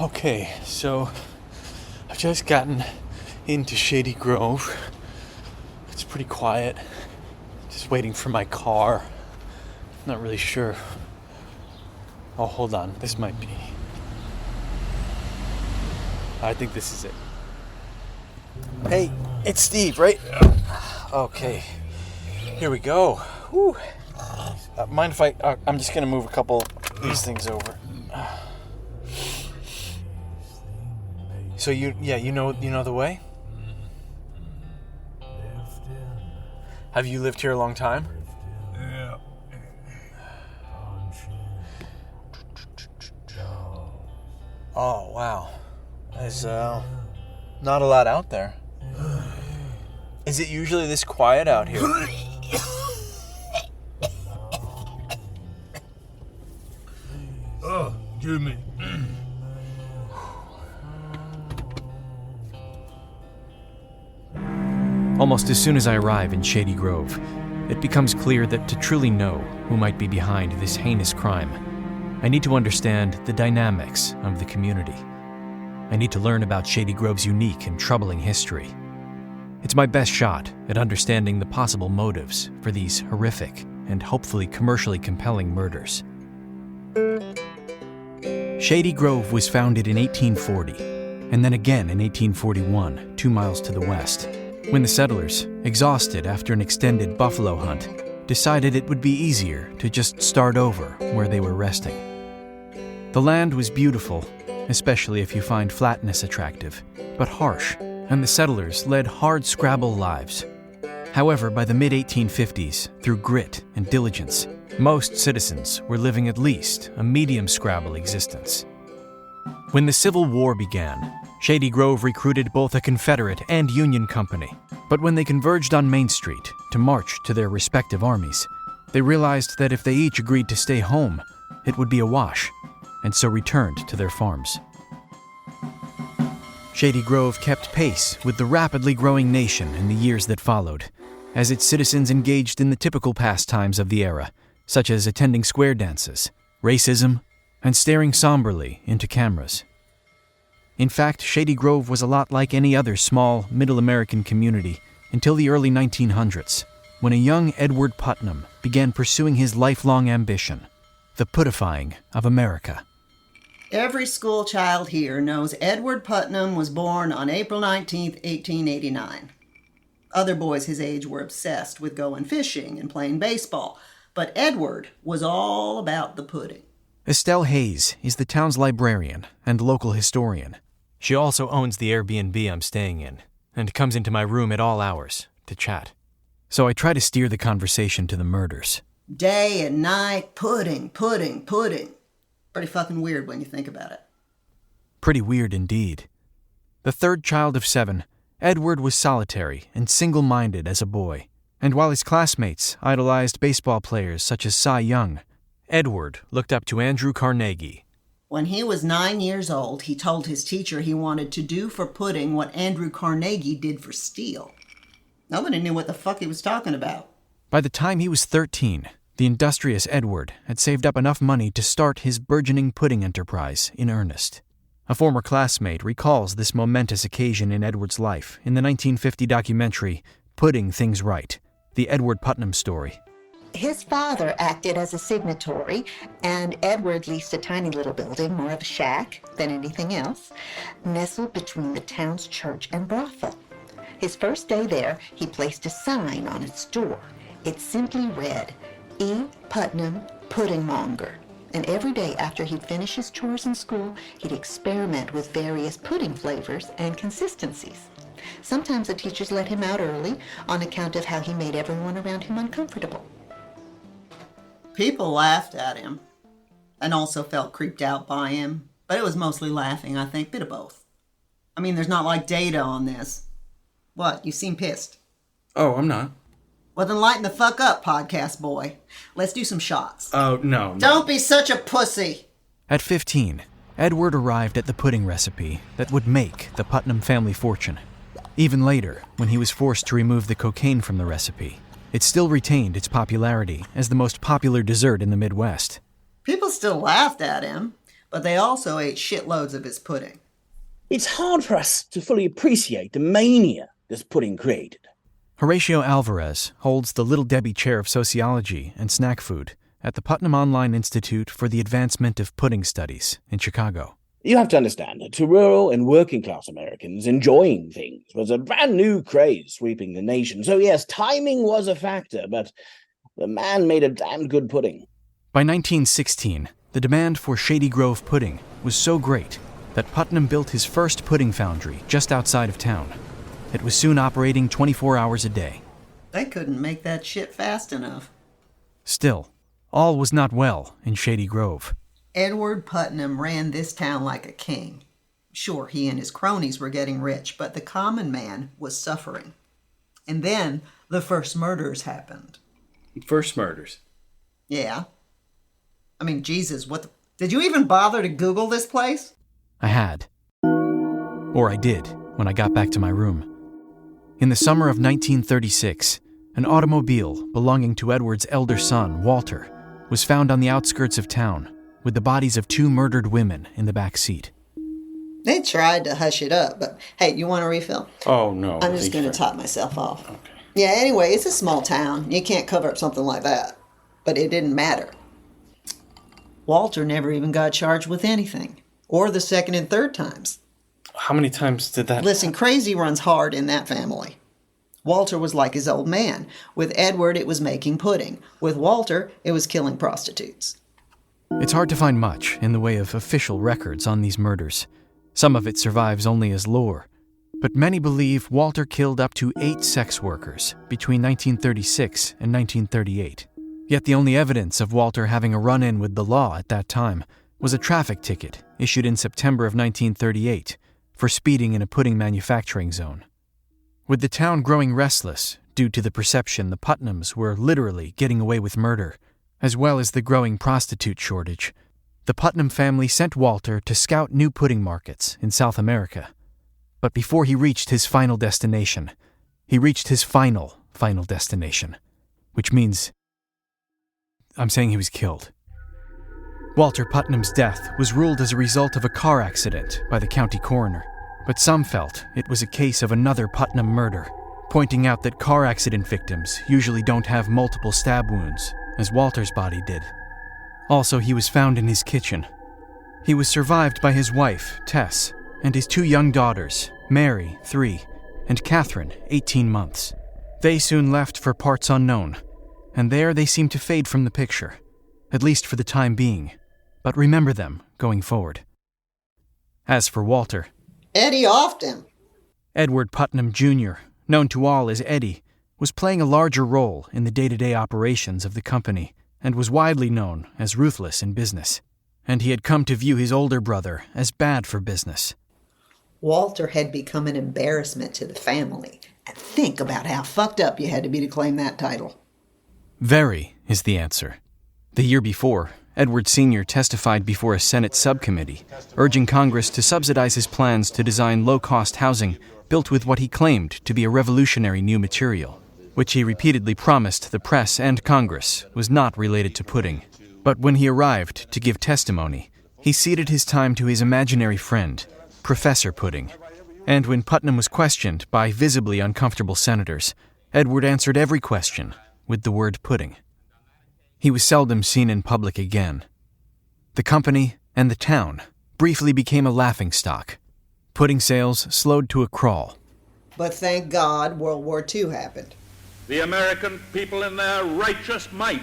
Okay, so I've just gotten into Shady Grove. It's pretty quiet. Just waiting for my car. Not really sure. Oh, hold on. This might be. I think this is it. Hey, it's Steve, right? Okay. Here we go. Whew. Mind if I'm just gonna move a couple of these things over. So you know the way? Have you lived here a long time? Yeah. Oh, wow. There's not a lot out there. Is it usually this quiet out here? Oh, Jimmy. Almost as soon as I arrive in Shady Grove, it becomes clear that to truly know who might be behind this heinous crime, I need to understand the dynamics of the community. I need to learn about Shady Grove's unique and troubling history. It's my best shot at understanding the possible motives for these horrific and hopefully commercially compelling murders. Shady Grove was founded in 1840, and then again in 1841, 2 miles to the west, when the settlers, exhausted after an extended buffalo hunt, decided it would be easier to just start over where they were resting. The land was beautiful, especially if you find flatness attractive, but harsh, and the settlers led hard scrabble lives. However, by the mid-1850s, through grit and diligence, most citizens were living at least a medium scrabble existence. When the Civil War began, Shady Grove recruited both a Confederate and Union company, but when they converged on Main Street to march to their respective armies, they realized that if they each agreed to stay home, it would be a wash, and so returned to their farms. Shady Grove kept pace with the rapidly growing nation in the years that followed, as its citizens engaged in the typical pastimes of the era, such as attending square dances, racism, and staring somberly into cameras. In fact, Shady Grove was a lot like any other small, middle American community until the early 1900s, when a young Edward Putnam began pursuing his lifelong ambition, the putifying of America. Every school child here knows Edward Putnam was born on April 19, 1889. Other boys his age were obsessed with going fishing and playing baseball, but Edward was all about the pudding. Estelle Hayes is the town's librarian and local historian. She also owns the Airbnb I'm staying in and comes into my room at all hours to chat. So I try to steer the conversation to the murders. Day and night, pudding, pudding, pudding. Pretty fucking weird when you think about it. Pretty weird indeed. The third child of 7, Edward was solitary and single-minded as a boy, and while his classmates idolized baseball players such as Cy Young, Edward looked up to Andrew Carnegie. When he was 9 years old, he told his teacher he wanted to do for pudding what Andrew Carnegie did for steel. Nobody knew what the fuck he was talking about. By the time he was 13, the industrious Edward had saved up enough money to start his burgeoning pudding enterprise in earnest. A former classmate recalls this momentous occasion in Edward's life in the 1950 documentary Putting Things Right, the Edward Putnam story. His father acted as a signatory, and Edward leased a tiny little building, more of a shack than anything else, nestled between the town's church and brothel. His first day there, he placed a sign on its door. It simply read, E. Putnam, Puddingmonger. And every day after he'd finish his chores in school, he'd experiment with various pudding flavors and consistencies. Sometimes the teachers let him out early on account of how he made everyone around him uncomfortable. People laughed at him and also felt creeped out by him, but it was mostly laughing, I think, bit of both. I mean, there's not like data on this. What, you seem pissed? Oh, I'm not. Well, then lighten the fuck up, podcast boy. Let's do some shots. Oh, no. Don't be such a pussy. At 15, Edward arrived at the pudding recipe that would make the Putnam family fortune. Even later, when he was forced to remove the cocaine from the recipe, it still retained its popularity as the most popular dessert in the Midwest. People still laughed at him, but they also ate shitloads of his pudding. It's hard for us to fully appreciate the mania this pudding created. Horatio Alvarez holds the Little Debbie Chair of Sociology and Snack Food at the Putnam Online Institute for the Advancement of Pudding Studies in Chicago. You have to understand that to rural and working-class Americans, enjoying things was a brand-new craze sweeping the nation. So yes, timing was a factor, but the man made a damn good pudding. By 1916, the demand for Shady Grove pudding was so great that Putnam built his first pudding foundry just outside of town. It was soon operating 24 hours a day. They couldn't make that shit fast enough. Still, all was not well in Shady Grove. Edward Putnam ran this town like a king. Sure, he and his cronies were getting rich, but the common man was suffering. And then the first murders happened. First murders? Yeah. I mean, Jesus, did you even bother to Google this place? I had. Or I did when I got back to my room. In the summer of 1936, an automobile belonging to Edward's elder son, Walter, was found on the outskirts of town, with the bodies of 2 murdered women in the back seat. They tried to hush it up, but hey, you want a refill? Oh, no. I'm just going to top myself off. Okay. Yeah, anyway, it's a small town. You can't cover up something like that. But it didn't matter. Walter never even got charged with anything. Or the second and third times. How many times did that... Listen, crazy runs hard in that family. Walter was like his old man. With Edward, it was making pudding. With Walter, it was killing prostitutes. It's hard to find much in the way of official records on these murders. Some of it survives only as lore. But many believe Walter killed up to 8 sex workers between 1936 and 1938. Yet the only evidence of Walter having a run-in with the law at that time was a traffic ticket issued in September of 1938 for speeding in a pudding manufacturing zone. With the town growing restless due to the perception the Putnams were literally getting away with murder, as well as the growing prostitute shortage, the Putnam family sent Walter to scout new pudding markets in South America. But before he reached his final destination, he reached his final destination, which means I'm saying he was killed. Walter Putnam's death was ruled as a result of a car accident by the county coroner, but some felt it was a case of another Putnam murder, pointing out that car accident victims usually don't have multiple stab wounds, as Walter's body did. Also, he was found in his kitchen. He was survived by his wife, Tess, and his 2 young daughters, Mary, 3, and Catherine, 18 months. They soon left for parts unknown, and there they seemed to fade from the picture, at least for the time being, but remember them going forward. As for Walter, Eddie Often. Edward Putnam Jr., known to all as Eddie, was playing a larger role in the day-to-day operations of the company and was widely known as ruthless in business. And he had come to view his older brother as bad for business. Walter had become an embarrassment to the family. And think about how fucked up you had to be to claim that title. Very is the answer. The year before, Edward Sr. testified before a Senate subcommittee, urging Congress to subsidize his plans to design low-cost housing built with what he claimed to be a revolutionary new material, which he repeatedly promised the press and Congress was not related to pudding. But when he arrived to give testimony, he ceded his time to his imaginary friend, Professor Pudding. And when Putnam was questioned by visibly uncomfortable senators, Edward answered every question with the word pudding. He was seldom seen in public again. The company and the town briefly became a laughingstock. Pudding sales slowed to a crawl. But thank God World War II happened. The American people in their righteous might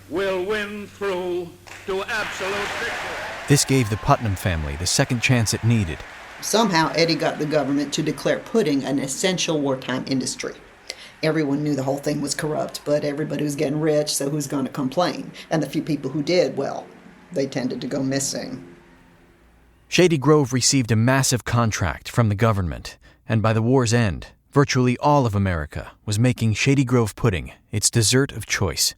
will win through to absolute victory. This gave the Putnam family the second chance it needed. Somehow Eddie got the government to declare pudding an essential wartime industry. Everyone knew the whole thing was corrupt, but everybody was getting rich, so who's going to complain? And the few people who did, well, they tended to go missing. Shady Grove received a massive contract from the government, and by the war's end, virtually all of America was making Shady Grove pudding its dessert of choice.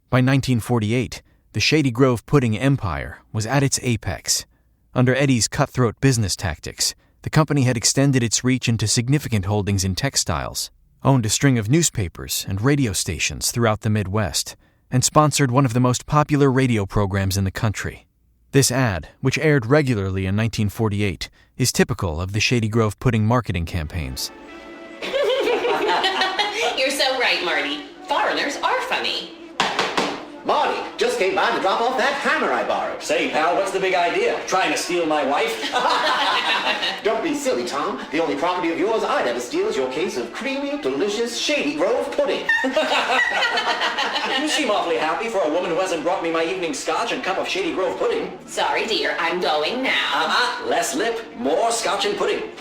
By 1948, the Shady Grove pudding empire was at its apex. Under Eddie's cutthroat business tactics, the company had extended its reach into significant holdings in textiles, owned a string of newspapers and radio stations throughout the Midwest, and sponsored one of the most popular radio programs in the country. This ad, which aired regularly in 1948, is typical of the Shady Grove pudding marketing campaigns. You're so right, Marty. Foreigners are funny. Marty, just came by to drop off that hammer I borrowed. Say, pal, what's the big idea? Trying to steal my wife? Don't be silly, Tom. The only property of yours I'd ever steal is your case of creamy, delicious Shady Grove pudding. You seem awfully happy for a woman who hasn't brought me my evening scotch and cup of Shady Grove pudding. Sorry, dear. I'm going now. Less lip, more scotch and pudding.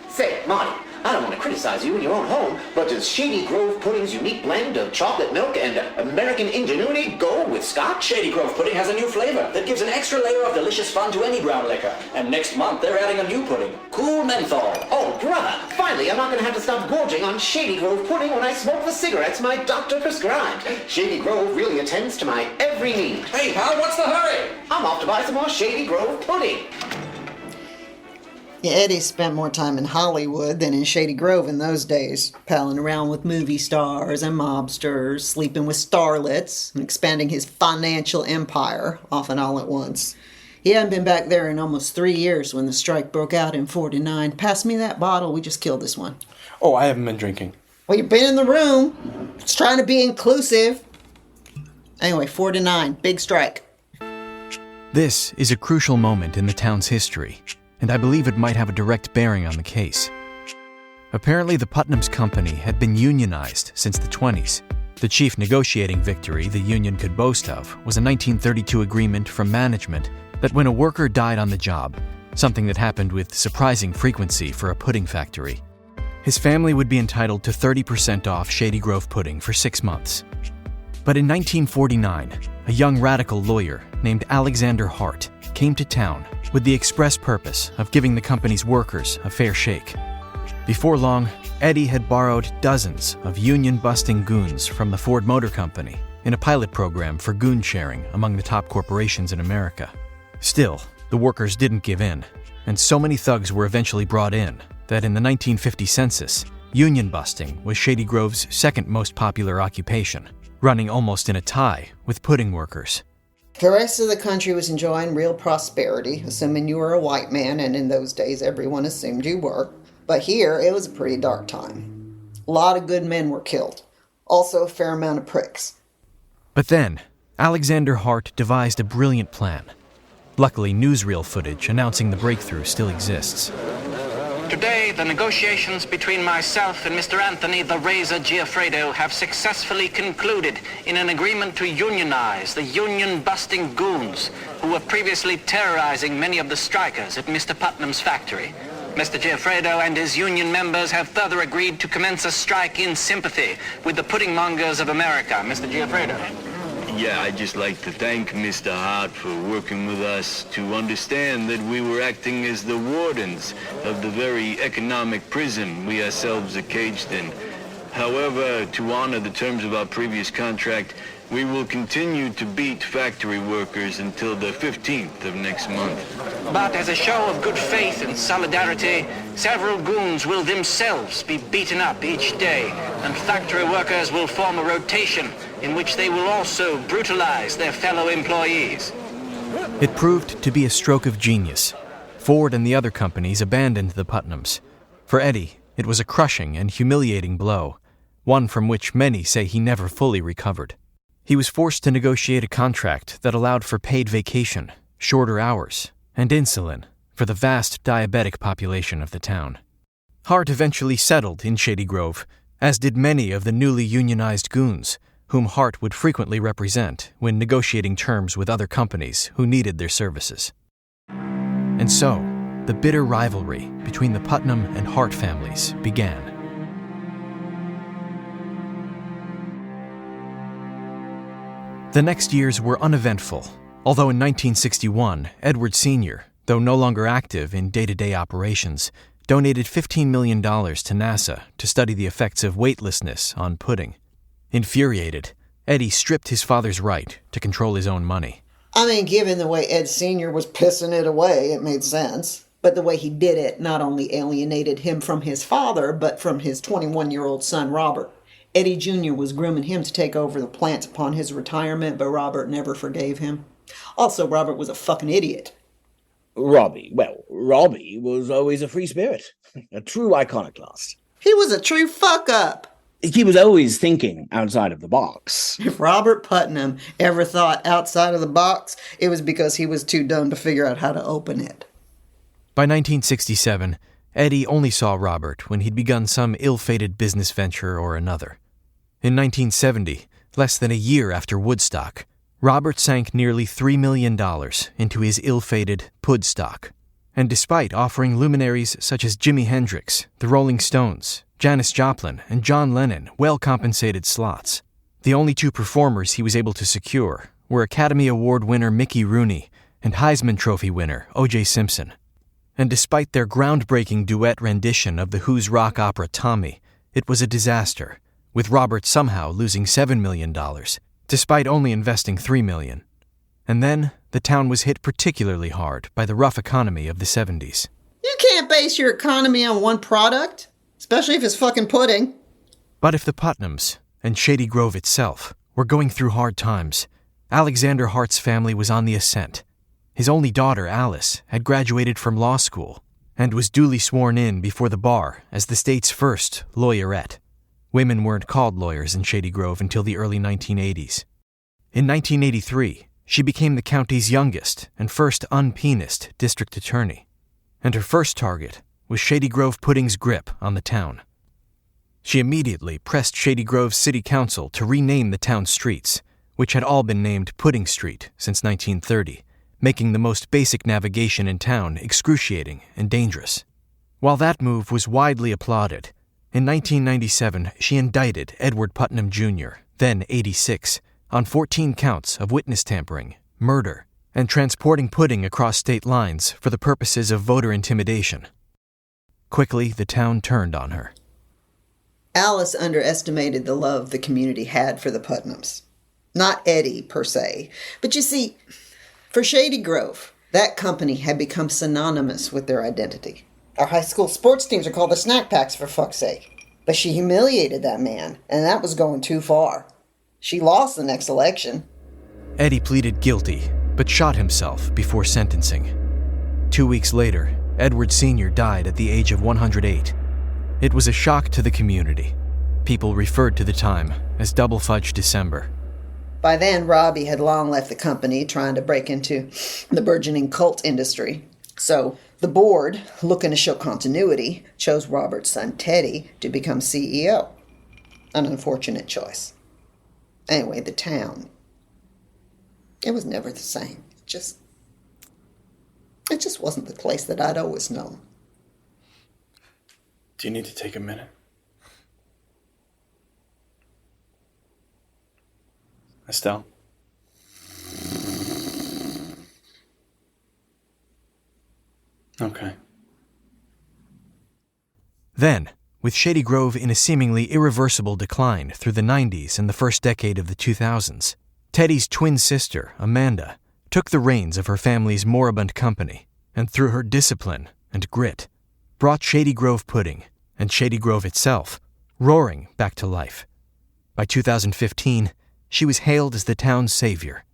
Say, Marty, I don't want to criticize you in your own home, but does Shady Grove pudding's unique blend of chocolate milk and American ingenuity go with scotch? Shady Grove pudding has a new flavor that gives an extra layer of delicious fun to any brown liquor. And next month, they're adding a new pudding, Cool Menthol. Oh, brother, finally I'm not going to have to stop gorging on Shady Grove pudding when I smoke the cigarettes my doctor prescribed. Shady Grove really attends to my every need. Hey, pal, what's the hurry? I'm off to buy some more Shady Grove pudding. Yeah, Eddie spent more time in Hollywood than in Shady Grove in those days, palling around with movie stars and mobsters, sleeping with starlets, and expanding his financial empire, often all at once. He hadn't been back there in almost 3 years when the strike broke out in '49. Pass me that bottle, we just killed this one. Oh, I haven't been drinking. Well, you've been in the room. It's trying to be inclusive. Anyway, '49, big strike. This is a crucial moment in the town's history, and I believe it might have a direct bearing on the case. Apparently, the Putnam's company had been unionized since the 20s. The chief negotiating victory the union could boast of was a 1932 agreement from management that when a worker died on the job, something that happened with surprising frequency for a pudding factory, his family would be entitled to 30% off Shady Grove pudding for 6 months. But in 1949, a young radical lawyer named Alexander Hart came to town with the express purpose of giving the company's workers a fair shake. Before long, Eddie had borrowed dozens of union-busting goons from the Ford Motor Company in a pilot program for goon sharing among the top corporations in America. Still, the workers didn't give in, and so many thugs were eventually brought in that in the 1950 census, union busting was Shady Grove's second most popular occupation, running almost in a tie with pudding workers. The rest of the country was enjoying real prosperity, assuming you were a white man, and in those days everyone assumed you were. But here, it was a pretty dark time. A lot of good men were killed. Also a fair amount of pricks. But then, Alexander Hart devised a brilliant plan. Luckily, newsreel footage announcing the breakthrough still exists. Today, the negotiations between myself and Mr. Anthony the Razor Giaffredo have successfully concluded in an agreement to unionize the union-busting goons who were previously terrorizing many of the strikers at Mr. Putnam's factory. Mr. Giaffredo and his union members have further agreed to commence a strike in sympathy with the pudding mongers of America. Mr. Giaffredo. Yeah, I'd just like to thank Mr. Hart for working with us to understand that we were acting as the wardens of the very economic prison we ourselves are caged in. However, to honor the terms of our previous contract, we will continue to beat factory workers until the 15th of next month. But as a show of good faith and solidarity, several goons will themselves be beaten up each day, and factory workers will form a rotation in which they will also brutalize their fellow employees. It proved to be a stroke of genius. Ford and the other companies abandoned the Putnams. For Eddie, it was a crushing and humiliating blow, one from which many say he never fully recovered. He was forced to negotiate a contract that allowed for paid vacation, shorter hours, and insulin for the vast diabetic population of the town. Hart eventually settled in Shady Grove, as did many of the newly unionized goons, whom Hart would frequently represent when negotiating terms with other companies who needed their services. And so, the bitter rivalry between the Putnam and Hart families began. The next years were uneventful, although in 1961, Edward Sr., though no longer active in day-to-day operations, donated $15 million to NASA to study the effects of weightlessness on pudding. Infuriated, Eddie stripped his father's right to control his own money. I mean, given the way Ed Sr. was pissing it away, it made sense. But the way he did it not only alienated him from his father, but from his 21-year-old son, Robert. Eddie Jr. was grooming him to take over the plant upon his retirement, but Robert never forgave him. Also, Robert was a fucking idiot. Robbie was always a free spirit, a true iconoclast. He was a true fuck-up. He was always thinking outside of the box. If Robert Putnam ever thought outside of the box, it was because he was too dumb to figure out how to open it. By 1967, Eddie only saw Robert when he'd begun some ill-fated business venture or another. In 1970, less than a year after Woodstock, Robert sank nearly $3 million into his ill-fated Pudstock. And despite offering luminaries such as Jimi Hendrix, the Rolling Stones, Janis Joplin, and John Lennon well-compensated slots, the only two performers he was able to secure were Academy Award winner Mickey Rooney and Heisman Trophy winner O.J. Simpson. And despite their groundbreaking duet rendition of The Who's rock opera Tommy, it was a disaster, with Robert somehow losing $7 million, despite only investing $3 million. And then, the town was hit particularly hard by the rough economy of the 70s. You can't base your economy on one product, especially if it's fucking pudding. But if the Putnams, and Shady Grove itself, were going through hard times, Alexander Hart's family was on the ascent. His only daughter, Alice, had graduated from law school and was duly sworn in before the bar as the state's first lawyerette. Women weren't called lawyers in Shady Grove until the early 1980s. In 1983, she became the county's youngest and first unpenist district attorney, and her first target was Shady Grove Pudding's grip on the town. She immediately pressed Shady Grove's city council to rename the town's streets, which had all been named Pudding Street since 1930, making the most basic navigation in town excruciating and dangerous. While that move was widely applauded, in 1997 she indicted Edward Putnam Jr., then 86, on 14 counts of witness tampering, murder, and transporting pudding across state lines for the purposes of voter intimidation. Quickly, the town turned on her. Alice underestimated the love the community had for the Putnams. Not Eddie, per se, but you see, for Shady Grove, that company had become synonymous with their identity. Our high school sports teams are called the Snack Packs, for fuck's sake. But she humiliated that man, and that was going too far. She lost the next election. Eddie pleaded guilty, but shot himself before sentencing. 2 weeks later, Edward Sr. died at the age of 108. It was a shock to the community. People referred to the time as Double Fudge December. By then, Robbie had long left the company, trying to break into the burgeoning cult industry. So, the board, looking to show continuity, chose Robert's son Teddy to become CEO. An unfortunate choice. Anyway, the town, it was never the same. It just wasn't the place that I'd always known. Do you need to take a minute? Estelle? Okay. Then, with Shady Grove in a seemingly irreversible decline through the 90s and the first decade of the 2000s, Teddy's twin sister, Amanda, took the reins of her family's moribund company and through her discipline and grit, brought Shady Grove Pudding, and Shady Grove itself, roaring back to life. By 2015, she was hailed as the town's savior.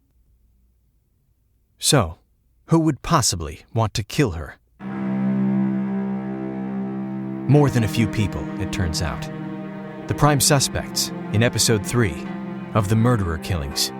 So, who would possibly want to kill her? More than a few people, it turns out. The prime suspects in Episode 3 of The Murderer Killings.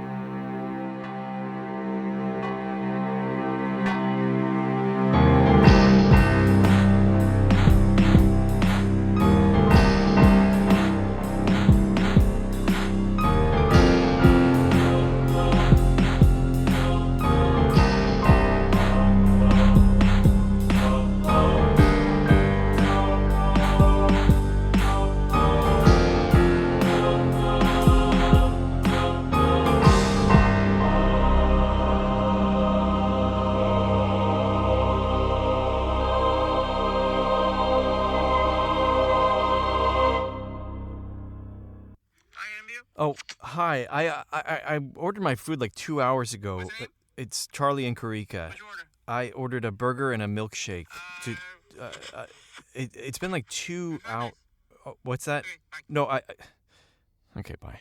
Oh, hi. I ordered my food like 2 hours ago. It's Charlie and Karika. I ordered a burger and a milkshake. It's been like 2 hours. What's that? No, Okay, bye.